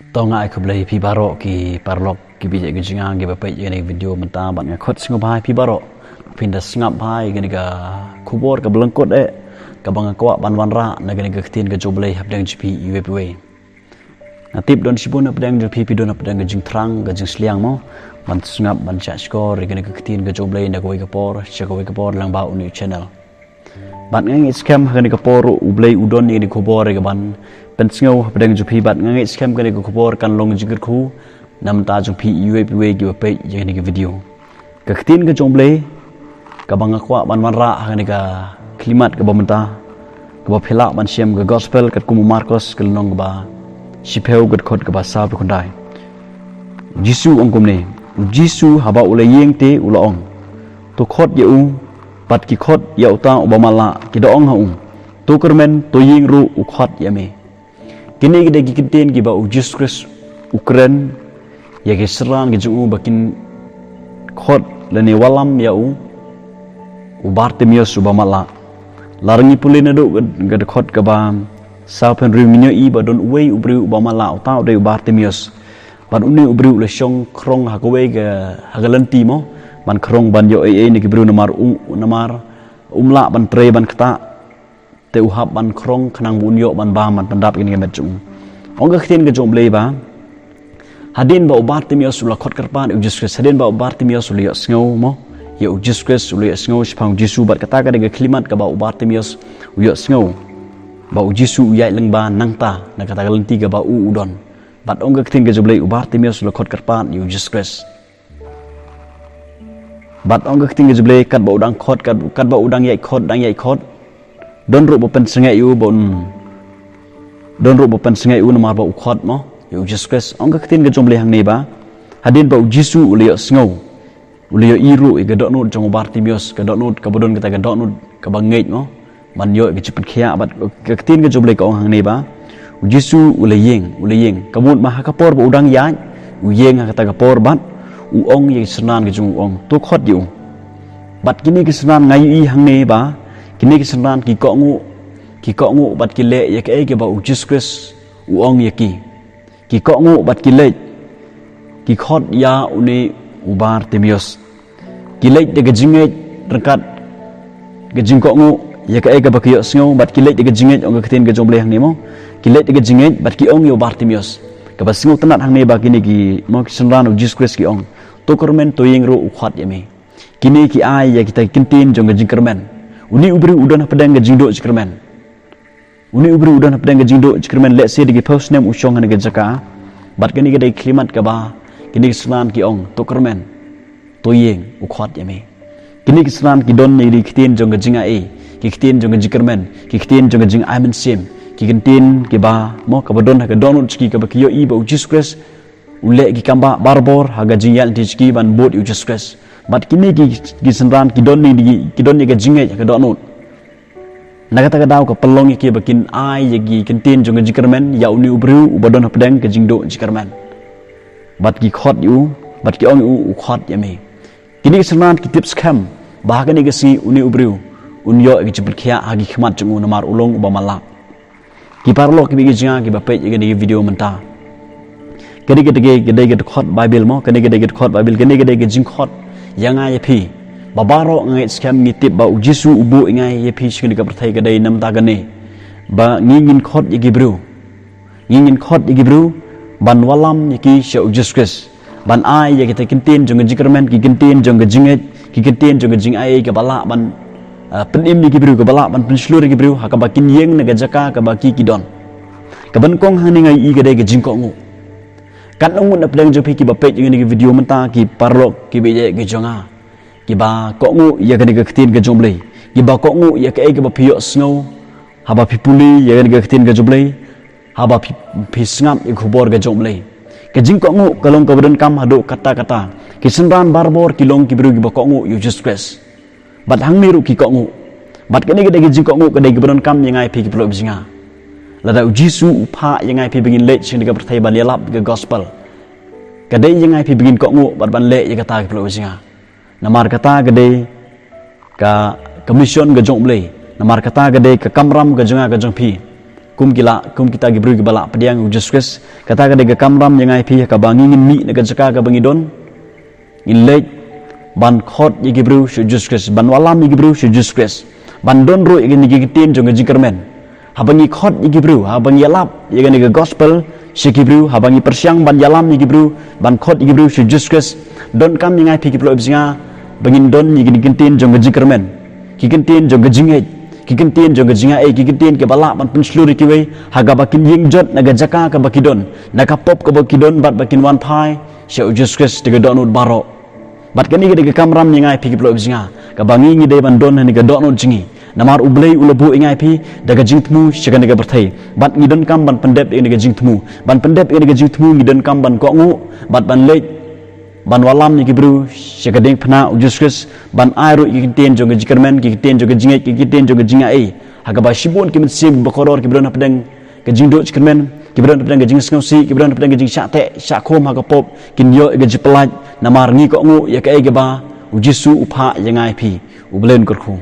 Tonga aku beli pi barok ki parlok ki bijak ki jingang ki bapai ni video mentah bat ngakot singop hai pi barok pindah singap hai gini ga kubor ka belengkot ka bang kwak ban wan ra na gini ga ktin ga joblei habdang gp uwe natip don sibun habdang gp pi don habdang ga jing trang ga jing sliang mo ban singap ban cha skor gini ga ktin ga joblei na goi ga por cha goi ga por lang ba uni channel bat ngai scam gini ga por ublei udon ni kubor ga ban pensngau habdang jupi bat ngai scam gani ko khobor kan long jingir khu nam ta jupi uwe gi pe jeni gi video ka ktin ga jomble ka banga kwa ban man ra gani ka klimat ka bomta ka ba phela ban siam ga gospel kat ku marcos ka long ba sipeu gat khot ka ba sa pe khundai jisu ongkom ne jisu haba ule yeng te ulong to khot ye u pat ki khot ya uta obamala ki dong ha to kermen to ying ru u khot ya me kini kita gikitin giba ujus kris Ukraine ya keseran gitu bakin khot lani walam ya Bartimius ubamala larangi pulin adu gad khot kaba sapen riminyo I badon uwe ubri ubamala utau de Bartimius ban uni ubri le shong krong hakowe ga hagalanti mo ban krong ban yo ni gibru namar umla ban tre ban kata te uhap ban krong khanang bunyo ban ba man pandap ini met jung ong khin ga jom leba hadin ba Bartimius ula khot karpan ujus kris hadin ba Bartimius ula iohsngew mo ya ujus kris ula iohsngew spang jisu bat kata ga klimat ka ba Bartimius iohsngew ba jisu yai leng ba nangta na kata ga lenti ga ba udon bat ong khin ga jom le Bartimius ula khot karpan ujus kris bat ong khin ga jom le kat ba udang khot kat ba udang yai khot don ru bopen sengai u namar ba ukhot mo yu Jesus Christ ong ka tin ga jomle hang ne ba hadin ba jisu ulio sngow ulio iru ga donut jong Bartimius ga donut ka bodon ka donut ka bangait mo man yo ga chipat khia bat ka tin ga jomle ka ong hang ne ba jisu uleyeng kabut ma ka por ba udang ya uyeng ka ta ka por bat u ong ye snan ga jong ong to khot yu bat kini ki snan ngai I hang ne ba kini kesenran ki kongu bat ki le ya ke ba Jesus Christ uong ya ki kongu bat ki le ki khot ya uni Bartimius ki le de gajinge rekat gajing kongu ya ke ba ki iohsngew bat ki le de gajinge ong ka tin ga jomble hang ne mo ki le de gajinge bat ki ong yo Bartimius ka ba singu tanat hang ne ba kini ki mo kesenran Jesus Christ ki ong to kermen to yeng ro ukhat ya me kini ki ai ya kita kintin jong gajing kermen uni ubri udan pedang ga jingdo jikermen uni ubri udan pedang ga jingdo jikermen let's say digi post name usong han ga jaka bat gani ga dai klimat ka ba kini snan ki ong to kermen to yeng ukhot yame kini snan ki don ni kitin jong ga jinga ki kitin jong ga jikermen ki kitin jong ga jing aimen sim ki kitin ki ba mo ka bodon ha ga donut ki ka ba ki yo I ba Jesus Christ ule ki kamba barbor ha ga jingyal ti ki ban bot Jesus Christ bat kini ki senran ki don ni ga jinge ka donut nagata ka daw ka pelong ki bakin ai yagi kintin jong jikermen ya uni ubru ubadon pedang ka jingdo jikermen bat ki khot yu bat ki ong u khot yame kini senran ki tips kham ba ka ni ga si uni ubru unyo ki jibul khia agi khmat jong namar ulong ubamala ki parlo ki bi jinga ki ba pe ni video menta kani ga khot bible mo kani ga khot bible kani ga jing khot yang ai pi babaro ngai scam ngitip ba jisu ubu ngai ye pi chini ka prathai ga dai nam ta ga ne ba ngin khot ye gibru ban walam ye ki shau Jesus Christ ban ai ye kita kintin jong jikermen ki kintin jong jinget ki kintin jong jing ai ka bala ban penim ni gibru ka bala ban penslur gibru ha ka ba kin yeng na ga jaka ka ba ki don ka ban kong hani ngai I ga dai ga jing ko ngu kan ong na pedang jopi ki ba pe ni video menta ki parlok ki be ki jonga ki ba ko ngu ya ga ni ga ktin ga jomble ki ba ko ngu ya ka ba phi iohsngew ha ba phi puli ya ga ni ga ktin ga jomble ha ba phi sngam I khobor ga jomble ka jing ko ngu kalong ka bodon kam hado kata ki senran barbor ki long ki bru ki ba ko ngu Jesus Christ bat hang miru ki ko ngu bat ka ni ga jing ko ngu ka dai bodon kam yang ai phi ki plo bijinga lada jisu upha yang ai pi begin le sing ga perthai ban lelap ga gospel kadai yang ai pi begin ko ngu bat ban le ya kata plo singa namar kata gade ka commission ga jong ble namar kata gade ka kamram ga jonga ga jong pi kum kita gibru gibala pediang Jesus Christ kata ka kamram yang ai pi ka bangi ngin mi na jaka ka bangi don in late ban khot ye gibru Jesus Christ ban walam ye gibru Jesus Christ ban don ro ye ni gitin jong jikermen habangi khot ye gibru habangi yalap ye ni gospel si gibru habangi persiang ban yalam ye gibru ban khot ye gibru Jesus Christ don kam yang ai pi gibru ibzinga bangin don ye gitin jong jikermen kikintin jong jingai kikintin jong jingai kikintin ke balak ban pensluri kiwe haga bakin yingjot naga jaka ka bakidon naga pop ka bakidon bat bakin wan thai syau Jesus Christ de donut baro bat kani ke kamram ngai pi kiplo ibzinga ka bangi ngi de ban don ni ga donut jingi namar ublei ulabu ngai pi daga jingtmu syega naga berthai bat ngi don kam ban pendep ni ga jingtmu ban pendep ni ga jingtmu ngi don kam ban ko ngu bat ban leit ban walam ni gibru syakading phna Jesus Christ ban airu ikinten jong jikermen kikinten jong jingai kikinten jong jingai haga ba shibun kimin sim bakoror kibron apdeng ke jingdo jikermen kibron apdeng ke jing sngosi kibron apdeng ke jing syate syakhom haga pop kinyo ke jipelaj namar ngi ko ngu ya ke ba ujisu upha yangai pi ublen korku